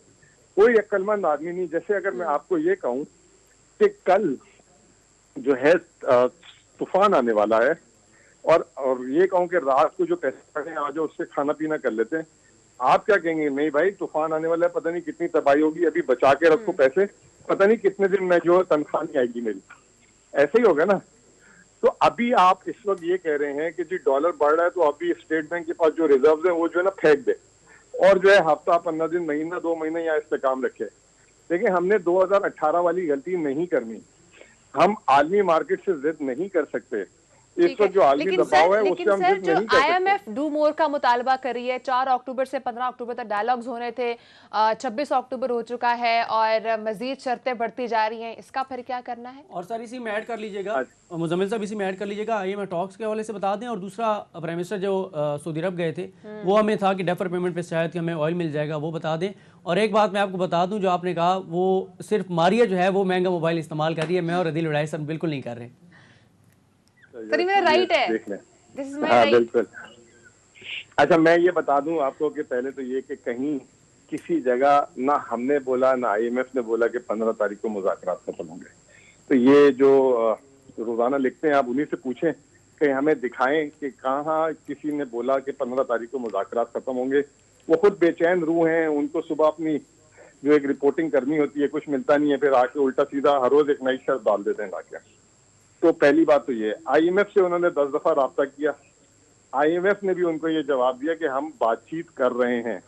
कोई अक्लमंद आदमी नहीं। जैसे अगर मैं आपको ये कहूं कि कल जो है तूफान आने वाला है और ये कहूं कि रात को जो पैसे पड़े आज उससे खाना पीना कर लेते हैं, आप क्या कहेंगे, नहीं भाई तूफान आने वाला है, पता नहीं कितनी तबाही होगी, अभी बचा के रखो पैसे, पता नहीं कितने दिन में जो तनख्वाह नहीं आएगी मेरी, ऐसे ही होगा ना। तो अभी आप इस वक्त ये कह रहे हैं कि जी डॉलर बढ़ रहा है तो अभी स्टेट बैंक के पास जो रिजर्व है वो जो है ना फेंक दे और जो है हफ्ता 15 दिन, महीना 2 महीने यहाँ इस्तेकाम रखे। देखिए हमने 2018 वाली गलती नहीं करनी, हम आलमी मार्केट से जिद नहीं कर सकते। इस वक्त जो आलमी दबाव है उससे हम जिद नहीं कर सकते। IMF डू मोर का मुतालबा कर रही है, 4 अक्टूबर से 15 अक्टूबर तक डायलॉग्स होने थे, 26 अक्टूबर हो चुका है और मजीद शर्तें बढ़ती जा रही हैं, इसका फिर क्या करना है? और सर इसी में ऐड कर लीजिएगा, मुजम्मिल साहब इसी में ऐड कर लीजिएगा, IMF टॉक्स के हवाले से बता दें। और दूसरा प्राइम मिनिस्टर जो सऊदी अरब गए थे वो हमें था कि डेफर पेमेंट पे शायद कि हमें ऑयल मिल जाएगा, वो बता दें। और एक बात मैं आपको बता दूं, जो आपने कहा वो सिर्फ मारिया जो है वो महंगा मोबाइल इस्तेमाल कर रही है, मैं और अदील उड़ाई सर बिल्कुल नहीं कर रहे। सर मेरा राइट है, दिस इज माय राइट। बिल्कुल। अच्छा मैं ये बता दूं आपको कि पहले तो ये कि कहीं किसी जगह ना हमने बोला ना IMF ने बोला कि 15 तारीख को मुज़ाकरात खत्म होंगे। तो ये जो रोजाना लिखते हैं आप उन्हीं से पूछें कि हमें दिखाएं कि कहाँ किसी ने बोला कि 15 तारीख को मुज़ाकरात खत्म होंगे। वो खुद बेचैन रूह हैं, उनको सुबह अपनी जो एक रिपोर्टिंग करनी होती है, कुछ मिलता नहीं है, फिर आके उल्टा सीधा हर रोज एक नई शर्त डाल देते हैं लाके। तो पहली बात तो ये, IMF से उन्होंने 10 दफा राब्ता किया, IMF ने भी उनको ये जवाब दिया कि हम बातचीत कर रहे हैं।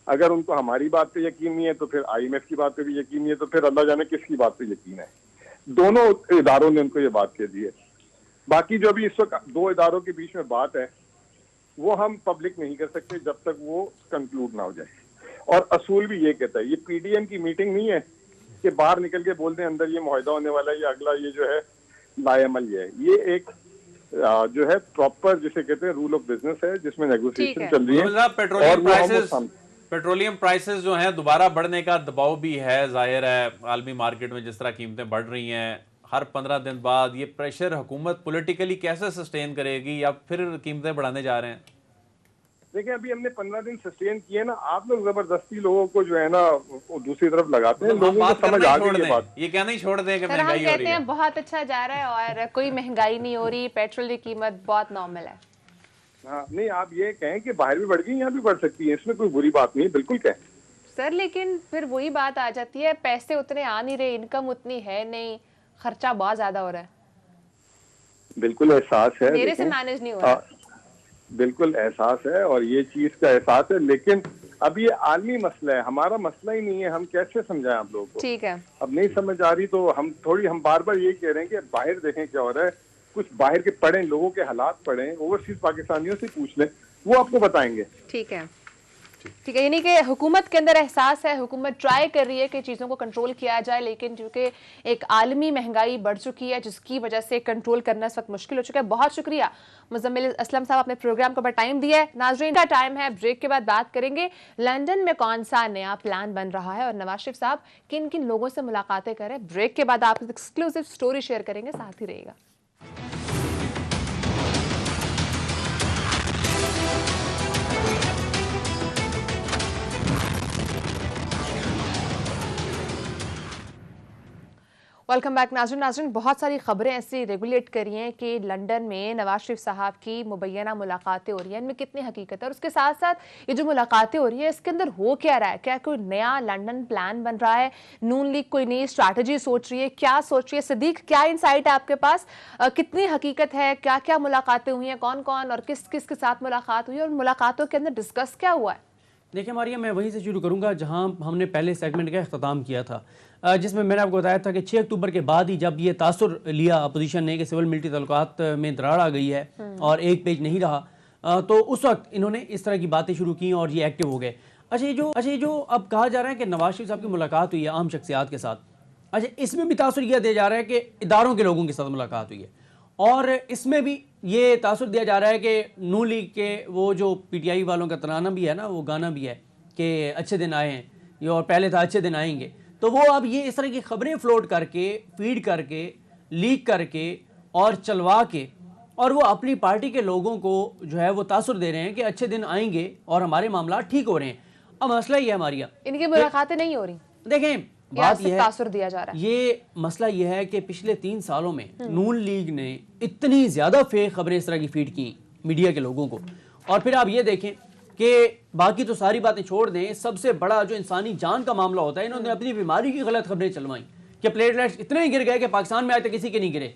अगर उनको हमारी बात पे यकीन नहीं है तो फिर IMF की बात पे भी यकीन नहीं है, तो फिर अल्लाह जाने किसकी बात पे यकीन है। दोनों इदारों ने उनको ये बात कह दी है। बाकी जो भी इस वक्त 2 इदारों के बीच में बात है वो हम पब्लिक नहीं कर सकते जब तक वो कंक्लूड ना हो जाए। और असूल भी ये कहता है, ये PDM की मीटिंग नहीं है कि बाहर निकल के बोलते हैं अंदर ये मुआहिदा होने वाला है, या अगला ये जो है लाएमल ये एक जो है प्रॉपर जिसे कहते हैं रूल ऑफ बिजनेस है, जिसमें नेगोशिएशन चल रही है। पेट्रोलियम प्राइसेस जो हैं दोबारा बढ़ने का दबाव भी है, जाहिर है आलमी मार्केट में जिस तरह कीमतें बढ़ रही हैं हर 15 दिन बाद, ये प्रेशर हुकूमत पॉलिटिकली कैसे सस्टेन करेगी या फिर कीमतें बढ़ाने जा रहे हैं? देखिए अभी हमने 15 दिन सस्टेन किए ना, आप लोग जबरदस्ती लोगों को जो है ना दूसरी तरफ लगाते हैं, लोगों को समझ आ गई ये बात। ये कहना ही छोड़ दें कि सर हम महंगाई हो रही कहते है। हैं बहुत अच्छा जा रहा है और कोई महंगाई नहीं हो रही, पेट्रोल की कीमत बहुत नॉर्मल है। हाँ नहीं, आप ये कहें कि बाहर भी बढ़ गई यहाँ भी बढ़ सकती है, इसमें कोई बुरी बात नहीं है, बिल्कुल कहें सर। लेकिन फिर वही बात आ जाती है, पैसे उतने आ नहीं रहे, इनकम उतनी है नहीं, खर्चा बहुत ज्यादा हो रहा है। बिल्कुल एहसास है, मेरे से मैनेज नहीं हो रहा। बिल्कुल एहसास है और ये चीज का एहसास है, लेकिन अब ये आलमी मसला है, हमारा मसला ही नहीं है, हम कैसे समझाएं आप लोगों को। ठीक है, अब नहीं समझ आ रही तो हम बार बार ये कह रहे हैं कि बाहर देखें क्या हो रहा है, कुछ बाहर के पढ़ें, लोगों के हालात पढ़ें, ओवरसीज पाकिस्तानियों से पूछ लें, वो आपको बताएंगे। ठीक है, ठीक है। यानी कि हुकूमत के अंदर एहसास है, हुकूमत ट्राई कर रही है कि चीज़ों को कंट्रोल किया जाए, लेकिन चूंकि एक आलमी महंगाई बढ़ चुकी है जिसकी वजह से कंट्रोल करना इस वक्त मुश्किल हो चुका है। बहुत शुक्रिया मुजम्मिल असलम साहब, अपने प्रोग्राम को टाइम दिया है। नाज़रीन का टाइम है, ब्रेक के बाद बात करेंगे लंदन में कौन सा नया प्लान बन रहा है और नवाज शरीफ साहब किन किन लोगों से मुलाकातें करें। ब्रेक के बाद आप एक्सक्लूसिव स्टोरी शेयर करेंगे, साथ ही रहेगा। वेलकम बैक नाज़रीन। बहुत सारी खबरें ऐसी रेगुलेट करी हैं कि लंदन में नवाज शरीफ साहब की मुबैना मुलाकातें हो रही हैं, इनमें कितनी हकीकत है और उसके साथ साथ ये जो मुलाकातें हो रही है इसके अंदर हो क्या रहा है, क्या कोई नया लंदन प्लान बन रहा है, नून लीग कोई नई स्ट्रैटेजी सोच रही है, क्या सोच रही है? सदीक, क्या इंसाइट है आपके पास, कितनी हकीकत है, क्या क्या मुलाकातें हुई हैं, कौन कौन और किस किस के साथ मुलाकात हुई है और मुलाकातों के अंदर डिस्कस क्या हुआ है? देखिए मारिया, मैं वहीं से शुरू करूंगा जहां हमने पहले सेगमेंट का अख्ताम किया था, जिसमें मैंने आपको बताया था कि 6 अक्टूबर के बाद ही जब ये तासुर लिया अपोजिशन ने कि सिविल मिलिट्री तल्लुकात में दरार आ गई है और एक पेज नहीं रहा, तो उस वक्त इन्होंने इस तरह की बातें शुरू की और ये एक्टिव हो गए। अच्छा ये जो अब कहा जा रहा है कि नवाज शरीफ साहब की मुलाकात हुई है आम शख्सियात के साथ, अच्छा इसमें भी तासुर यह दिया जा रहा है कि इदारों के लोगों के साथ मुलाकात हुई है और इसमें भी ये तासुर दिया जा रहा है कि नून लीग के वो जो PTI वालों का तराना भी है ना, वो गाना भी है कि अच्छे दिन आए हैं, ये और पहले था अच्छे दिन आएंगे, तो वो अब ये इस तरह की खबरें फ्लोट करके, फीड करके, लीक करके और चलवा के और वो अपनी पार्टी के लोगों को जो है वो तासुर दे रहे हैं कि अच्छे दिन आएंगे और हमारे मामला ठीक हो रहे हैं। अब मसला ये है मारिया, इनकी मुलाकातें नहीं हो रही। देखें बात यह तासुर दिया जा रहा है, ये मसला ये है कि पिछले 3 सालों में नून लीग ने इतनी ज्यादा फेक खबरें इस तरह की फीड की मीडिया के लोगों को, और फिर आप ये देखें कि बाकी तो सारी बातें छोड़ दें, सबसे बड़ा जो इंसानी जान का मामला होता है, इन्होंने अपनी बीमारी की गलत खबरें चलवाई कि प्लेटलेट्स इतने गिर गए कि पाकिस्तान में आज तक किसी के नहीं गिरे,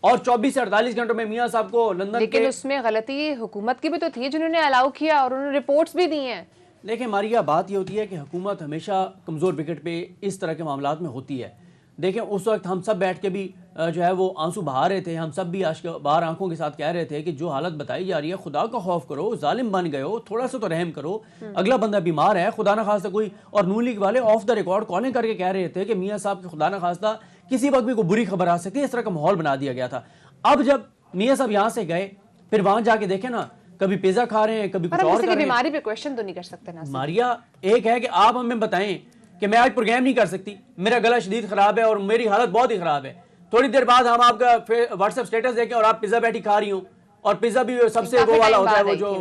और 24 से 48 घंटों में मियां साहब को लंदन लेकिन के उसमें गलती हुकूमत की भी तो थी जिन्होंने अलाउ किया और उन्होंने रिपोर्ट्स भी दी हैं। देखिए मारिया, बात ये होती है कि हुकूमत हमेशा कमज़ोर विकेट पे इस तरह के मामलात में होती है। देखें उस वक्त हम सब बैठ के भी जो है वो आंसू बहा रहे थे, हम सब भी आज बाहर आंखों के साथ कह रहे थे कि जो हालत बताई जा रही है, खुदा का खौफ करो, जालिम बन गए हो, थोड़ा सा तो रहम करो, अगला बंदा बीमार है, खुदा ना खास्ता कोई। और नून लीग वाले ऑफ द रिकॉर्ड कॉलिंग करके कह रहे थे कि मियाँ साहब के खुदा ना खास्ता किसी वक्त भी कोई बुरी खबर आ सकती है, इस तरह का माहौल बना दिया गया था। अब जब मियाँ साहब यहाँ से गए, फिर वहां जाके देखे ना, कभी पिज्जा खा रहे हैं, कभी कुछ और कर रहे हैं। बीमारी पे क्वेश्चन तो नहीं कर सकते ना मारिया। एक है कि आप हमें बताएं कि मैं आज प्रोग्राम नहीं कर सकती, मेरा गला शदीद खराब है और मेरी हालत बहुत ही खराब है, थोड़ी देर बाद हम आपका व्हाट्सएप स्टेटस देखें और आप पिज्जा बैठी खा रही हो, और पिज्जा भी सबसे वो वाला होता है, वो जो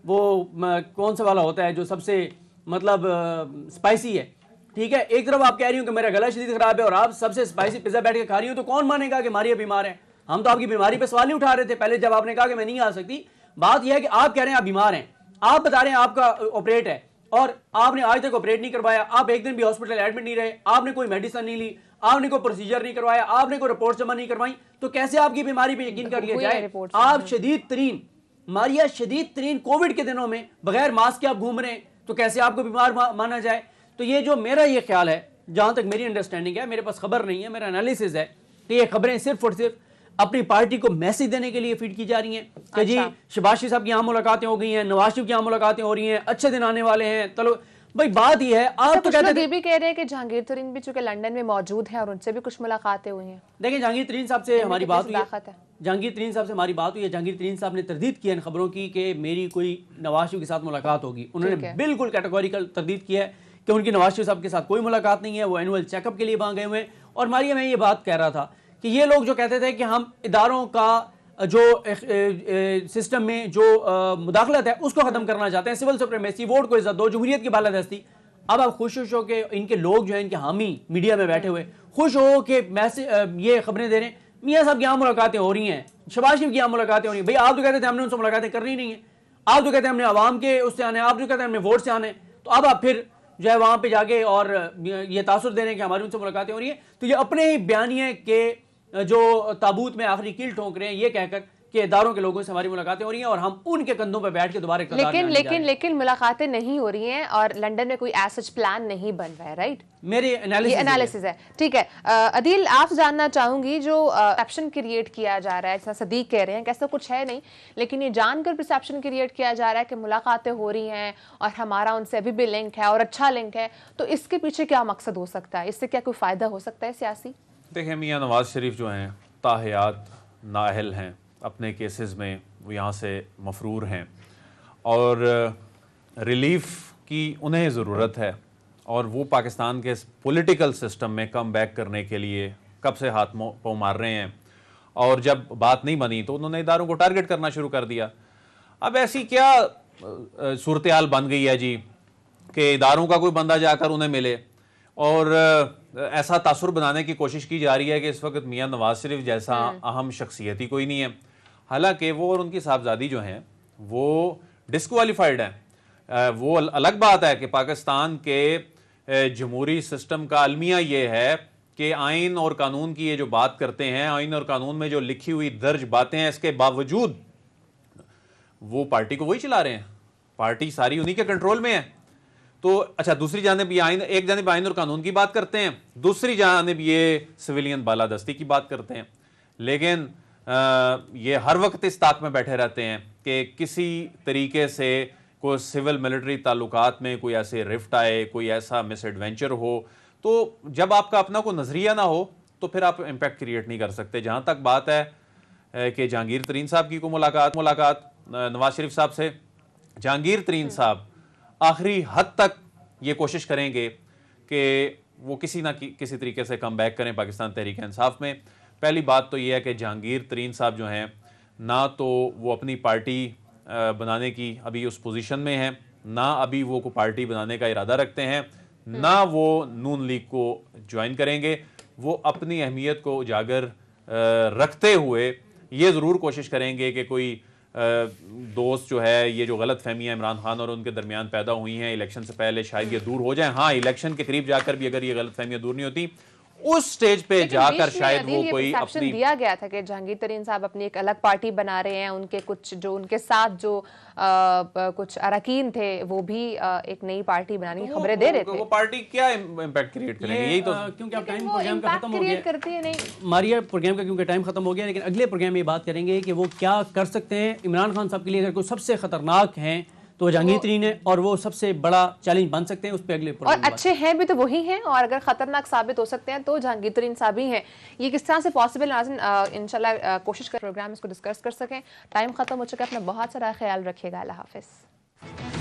वो कौन सा वाला होता है जो सबसे मतलब स्पाइसी है, ठीक है। एक तरफ आप कह रही हो कि मेरा गला शदीद खराब है और आप सबसे स्पाइसी पिज्जा बैठ के खा रही हो, तो कौन मानेगा कि मारिया बीमार है? हम तो आपकी बीमारी पे सवाल नहीं उठा रहे थे पहले जब आपने कहा कि मैं नहीं आ सकती। बात यह है कि आप कह रहे हैं आप बीमार हैं, आप बता रहे हैं आपका ऑपरेट है और आपने आज तक ऑपरेट नहीं करवाया, आप एक दिन भी हॉस्पिटल एडमिट नहीं रहे, आपने कोई मेडिसिन नहीं ली, आपने कोई प्रोसीजर नहीं करवाया, आपने कोई रिपोर्ट जमा नहीं करवाई, तो कैसे आपकी बीमारी पे यकीन कर लिया जाए? आप शदीद तरीन मारिया, शदीद तरीन कोविड के दिनों में बगैर मास्क के आप घूम रहे हैं, तो कैसे आपको बीमार माना जाए? तो ये जो मेरा ये ख्याल है, जहां तक मेरी अंडरस्टैंडिंग है, मेरे पास खबर नहीं है, मेरा एनालिसिस है कि ये खबरें सिर्फ और सिर्फ अपनी पार्टी को मैसेज देने के लिए फीड की जा रही हैं कि जी शहबाज शरीफ साहब की यहाँ मुलाकातें हो गई हैं, नवाज शरीफ की यहाँ मुलाकातें हो रही हैं, अच्छे दिन आने वाले हैं। चलो भाई, बात ये है, आप तो कहते ये भी कह रहे हैं कि जहांगीर तरीन भी चूंकि लंदन में मौजूद हैं और उनसे भी कुछ मुलाकातें हुई हैं। देखिए जहांगीर तरीन साहब से हमारी बात हुई है, जहांगीर तरीन साहब से हमारी बात हुई है, जहांगीर तरीन साहब ने तरदीद की इन खबरों की कि मेरी कोई नवाज शरीफ के साथ मुलाकात होगी। उन्होंने बिल्कुल कैटेगोरिकल तरदीद की है कि उनकी नवाज शरीफ साहब के साथ कोई मुलाकात नहीं है, वो एनुअल चेकअप के लिए वहां गए हुए हैं। और मारिया, मैं ये बात कह रहा था कि ये लोग जो कहते थे कि हम इदारों का जो सिस्टम में जो मुदाखलत है उसको खत्म करना चाहते हैं, सिविल सुप्रीमेसी, वोट को इज्जत दो, जमहूरियत की बालादस्ती। अब आप खुश हो के इनके लोग जो है, इनके हामी मीडिया में बैठे हुए खुश हो के मैसेज ये खबरें दे रहे हैं मियाँ साहब की यहाँ मुलाकातें हो रही हैं, शहबाज शरीफ की यहाँ मुलाकातें हो रही हैं। भाई आप तो कहते थे हमने उनसे मुलाकातें करनी नहीं है, आप तो कहते हैं हमने आवाम के उससे आने, आप जो कहते हैं हमने वोट से आने, तो अब आप फिर जो है वहां पे जाके और ये तासुर दे रहे हैं कि हमारी उनसे मुलाकातें हो रही हैं। तो ये अपने ही बयानिए के जो ताबूत में आखिरी कील ठोंक रहे हैं, ये कहकर कि इदारों के लोगों से हमारी मुलाकातें हो रही हैं और हम उनके कंधों पर बैठ के दोबारा लेकिन मुलाकातें नहीं हो रही हैं और लंदन में कोई ऐसा प्लान नहीं बन रहा है, राइट? मेरे एनालिसिस है, ठीक है। अदील, आप जानना चाहूंगी जो परसेप्शन क्रिएट किया जा रहा है, जैसा सदीक कह रहे हैं कि ऐसा कुछ है नहीं, लेकिन ये जानकर परसेप्शन क्रिएट किया जा रहा है कि मुलाकातें हो रही हैं और हमारा उनसे अभी भी लिंक है और अच्छा लिंक है, तो इसके पीछे क्या मकसद हो सकता है? इससे क्या कोई फायदा हो सकता है सियासी? देखिए, मियाँ नवाज शरीफ जो हैं ताहयात नाअहल हैं, अपने केसेस में वो यहाँ से मफरूर हैं और रिलीफ की उन्हें ज़रूरत है और वो पाकिस्तान के पॉलिटिकल सिस्टम में कम बैक करने के लिए कब से हाथ पाँव मार रहे हैं और जब बात नहीं बनी तो उन्होंने इदारों को टारगेट करना शुरू कर दिया। अब ऐसी क्या सूरत हाल बन गई है जी कि इदारों का कोई बंदा जाकर उन्हें मिले और ऐसा तासुर बनाने की कोशिश की जा रही है कि इस वक्त मियाँ नवाज शरीफ जैसा अहम शख्सियत ही कोई नहीं है। हालांकि वो और उनकी साहबजादी जो हैं वो डिस्क्वालीफाइड हैं। वो अलग बात है कि पाकिस्तान के जमहूरी सिस्टम का अलमिया ये है कि आइन और कानून की ये जो बात करते हैं, आइन और कानून में जो लिखी हुई दर्ज बातें हैं, इसके बावजूद वो पार्टी को वही चला रहे हैं, पार्टी सारी उन्हीं के कंट्रोल में है। तो अच्छा, दूसरी जानिब ये आइन, एक जानिब आइन और कानून की बात करते हैं, दूसरी जानिब ये सिविलियन बालादस्ती की बात करते हैं, लेकिन ये हर वक्त इस ताक में बैठे रहते हैं कि किसी तरीके से कोई सिविल मिलिट्री ताल्लुकात में कोई ऐसे रिफ्ट आए, कोई ऐसा मिस एडवेंचर हो, तो जब आपका अपना कोई नज़रिया ना हो तो फिर आप इम्पैक्ट क्रिएट नहीं कर सकते। जहाँ तक बात है कि जहांगीर तरीन साहब की को मुलाकात नवाज शरीफ साहब से, जहांगीर तरीन साहब आखिरी हद तक ये कोशिश करेंगे कि वो किसी तरीके से कम बैक करें पाकिस्तान तहरीक इंसाफ में। पहली बात तो ये है कि जहांगीर तरीन साहब जो हैं, ना तो वो अपनी पार्टी बनाने की अभी उस पोजीशन में हैं, ना अभी वो को पार्टी बनाने का इरादा रखते हैं, ना वो नून लीग को ज्वाइन करेंगे। वो अपनी अहमियत को उजागर रखते हुए ये ज़रूर कोशिश करेंगे कि कोई दोस्त जो है, ये जो गलत फहमियाँ इमरान खान और उनके दरमियान पैदा हुई हैं इलेक्शन से पहले, शायद ये दूर हो जाए। हाँ, इलेक्शन के करीब जाकर भी अगर ये गलत फहमियाँ दूर नहीं होती, उस स्टेज पे जाकर शायद वो कोई अपनी दिया गया था कि जहांगीर तरीन साहब अपनी एक अलग पार्टी बना रहे हैं, उनके कुछ जो उनके साथ जो कुछ अरकान थे वो भी एक नई पार्टी बनाने की खबरें दे रहे थे। वो पार्टी क्या इम्पैक्ट क्रिएट करेंगे? यही तो क्योंकि अब टाइम प्रोग्राम का खत्म हो गया करती है नहीं मारिया प्रोग्राम का, क्योंकि टाइम खत्म हो गया, लेकिन अगले प्रोग्राम में ये बात करेंगे कि वो क्या कर सकते हैं। इमरान खान साहब के लिए अगर कोई सबसे खतरनाक हैं तो जहांगीर तरीन है, और वो सबसे बड़ा चैलेंज बन सकते हैं। उस पर अगले और अच्छे हैं भी तो वही हैं, और अगर खतरनाक साबित हो सकते हैं तो जहांगीर तरीन साहब ही हैं। ये किस तरह से पॉसिबल है? इंशाल्लाह कोशिश कर प्रोग्राम इसको डिस्कस कर सकें। टाइम खत्म हो चुका है। अपना बहुत सारा ख्याल रखिएगा। अल्लाह हाफिज़।